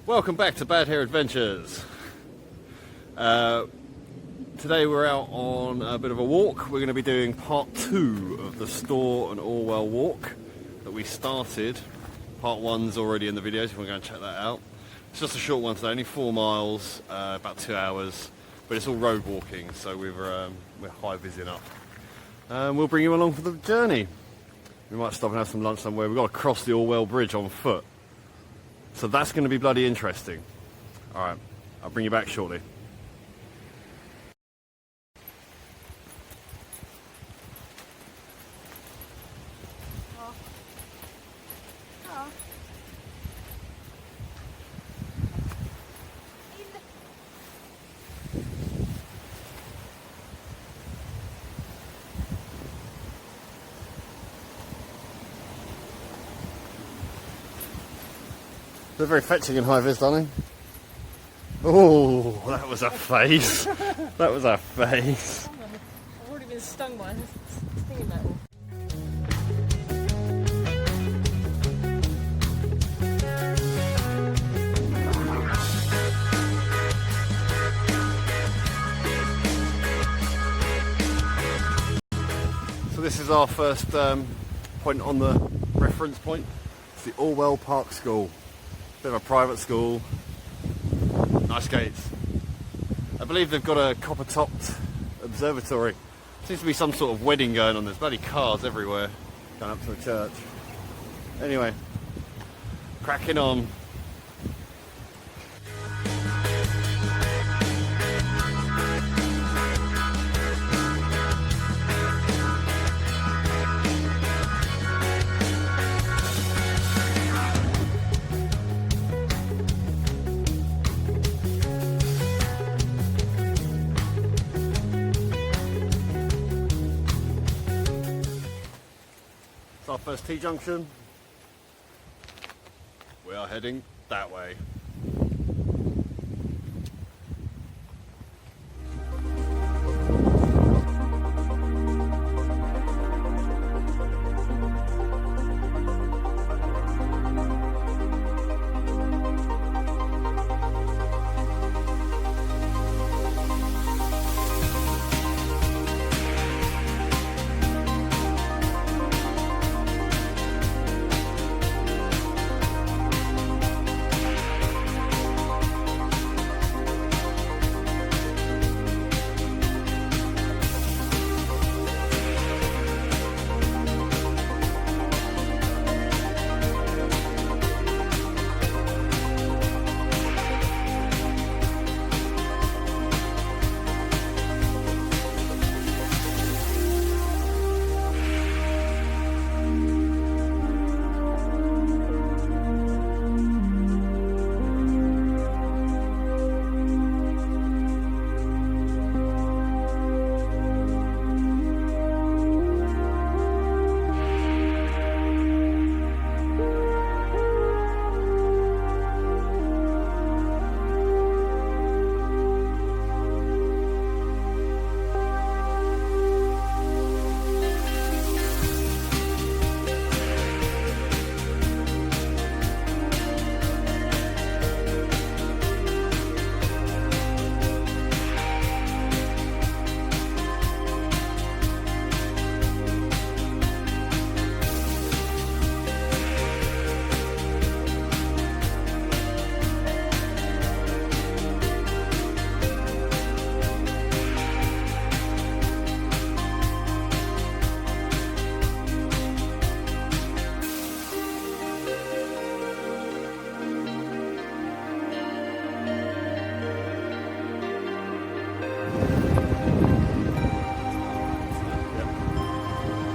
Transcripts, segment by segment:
Welcome back to Bad Hair Adventures. Today we're out on a bit of a walk. We're going to be doing part 2 of the Store and Orwell walk that we started. Part 1's already in the videos if you want to go and check that out. It's just a short one today, only 4 miles, about 2 hours, but it's all road walking, so we're high-vising up. We'll bring you along for the journey. We might stop and have some lunch somewhere. We've got to cross the Orwell Bridge on foot. So that's going to be bloody interesting. Alright, I'll bring you back shortly. They're very fetching in high vis, darling. Oh, that was a face. That was a face. I've already been stung by this stinging metal. So this is our first point on the reference point. It's the Orwell Park School. Bit of a private school. Nice gates. I believe they've got a copper-topped observatory. Seems to be some sort of wedding going on. There's bloody cars everywhere going up to the church. Anyway, cracking on. Our first T-junction. We are heading that way.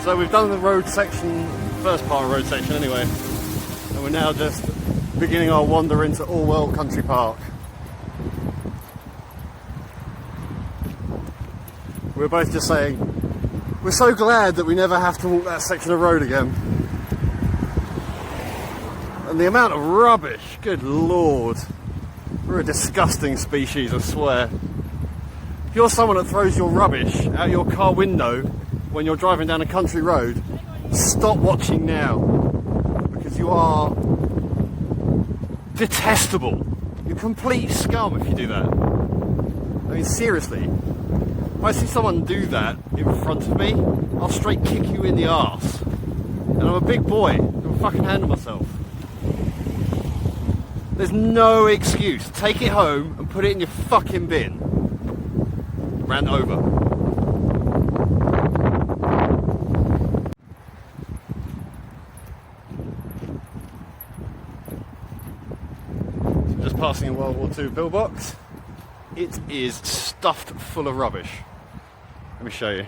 So we've done the road section, first part of the road section anyway, and we're now just beginning our wander into Orwell Country Park. We were both just saying, we're so glad that we never have to walk that section of road again. And the amount of rubbish, good lord. We're a disgusting species, I swear. If you're someone that throws your rubbish out your car window when you're driving down a country road, stop watching now, because you are detestable. You're complete scum if you do that. I mean, seriously. If I see someone do that in front of me, I'll straight kick you in the arse. And I'm a big boy. I'll fucking handle myself. There's no excuse. Take it home and put it in your fucking bin. Rant over. So just passing a World War II pillbox. It is stuffed full of rubbish. Let me show you.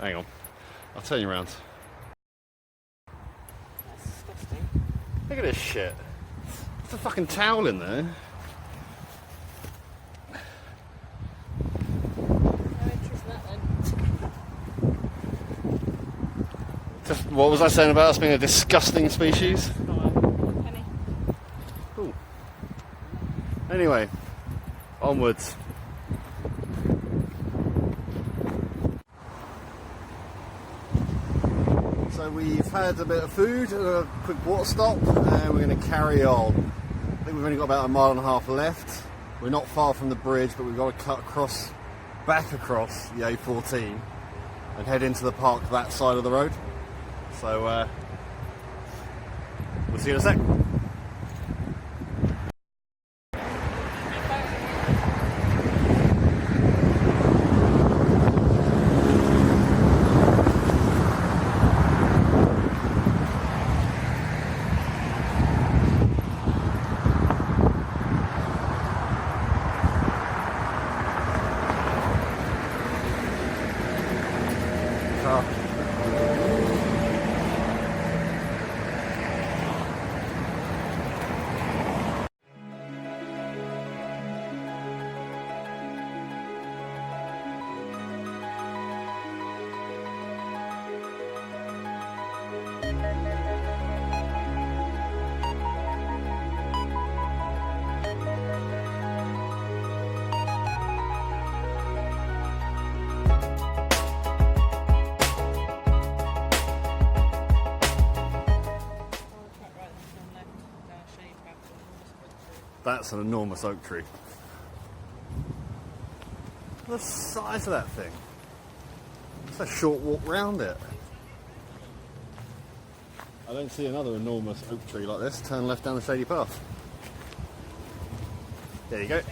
Hang on. I'll turn you around. That's disgusting. Look at this shit. There's a fucking towel in there. No interest in that then. Just, what was I saying about us being a disgusting species? Penny. Cool. Anyway, onwards. So we've had a bit of food, a quick water stop, and we're going to carry on. I think we've only got about a mile and a half left. We're not far from the bridge, but we've got to cut across, back across the A14 and head into the park that side of the road. So we'll see you in a sec. That's an enormous oak tree. Look at the size of that thing. It's a short walk round it. I don't see another enormous oak tree like this. Turn left down the shady path. There you go.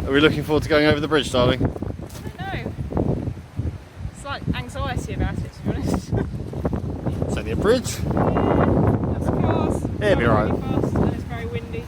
Are we looking forward to going over the bridge, darling? I don't know. It's like anxiety about it, to be honest. It's only a bridge. That's cars. It'll be alright. Really fast and it's very windy.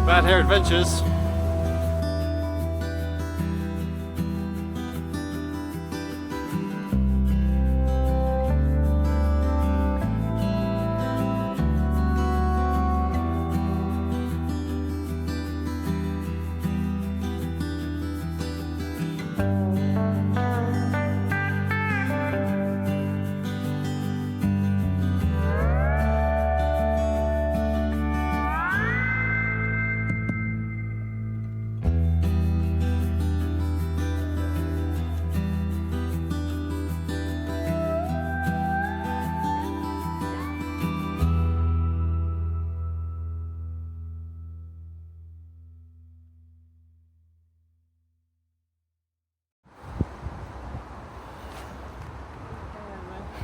Bad Hair Adventures.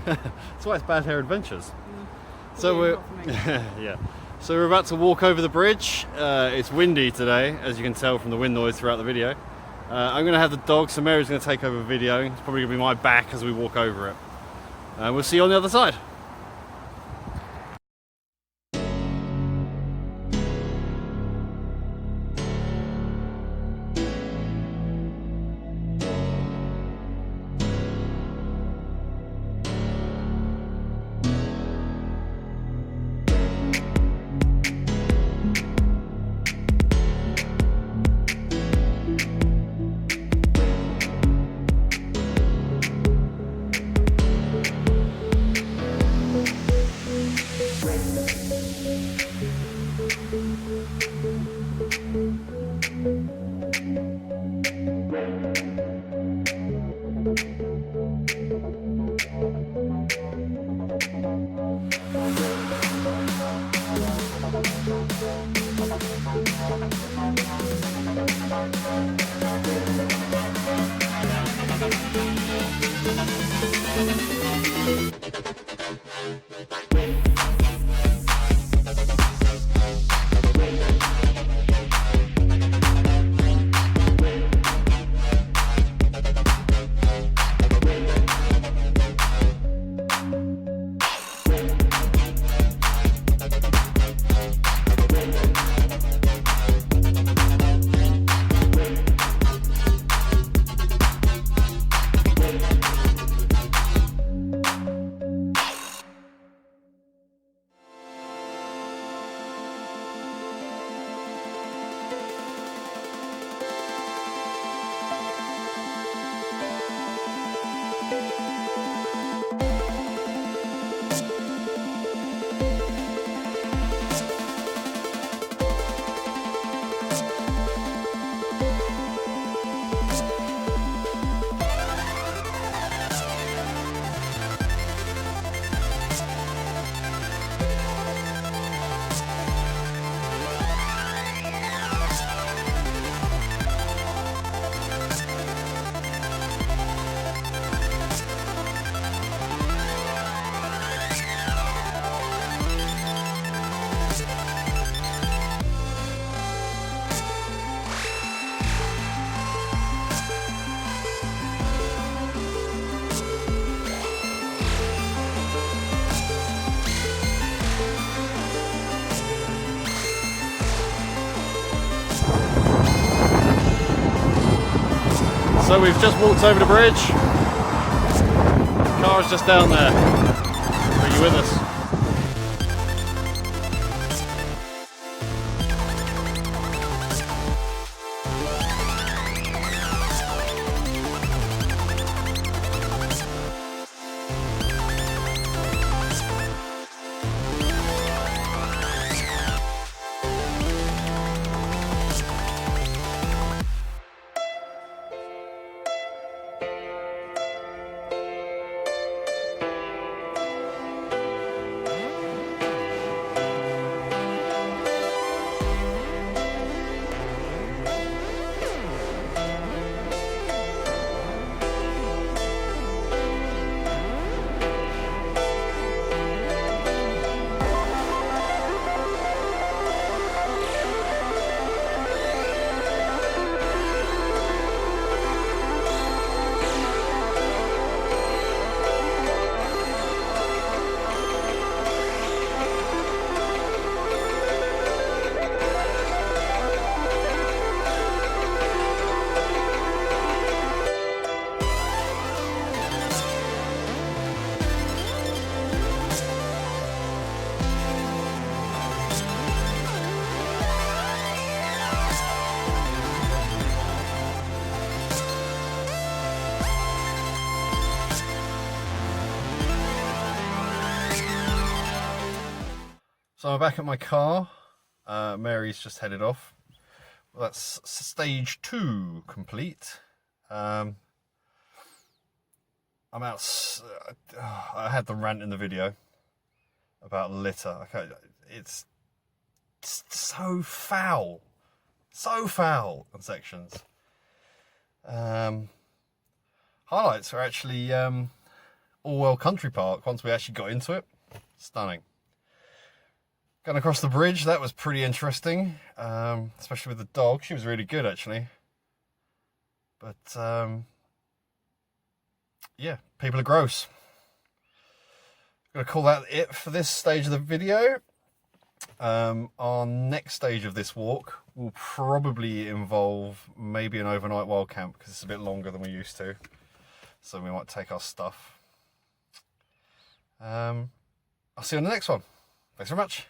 That's why it's Bad Hair Adventures. So we're yeah. So we're about to walk over the bridge. It's windy today, as you can tell from the wind noise throughout the video. I'm going to have the dog, so Mary's going to take over video. It's probably going to be my back as we walk over it. We'll see you on the other side. So we've just walked over the bridge. The car is just down there. Are you with us? So I'm back at my car. Mary's just headed off. Well, that's stage 2 complete. I'm out. I had the rant in the video about litter. Okay, it's so foul on sections. Highlights are actually Orwell Country Park. Once we actually got into it, stunning. Going across the bridge, that was pretty interesting, especially with the dog. She was really good, actually. But, yeah, people are gross. Gonna call that it for this stage of the video. Our next stage of this walk will probably involve maybe an overnight wild camp, because it's a bit longer than we're used to. So we might take our stuff. I'll see you on the next one. Thanks very much.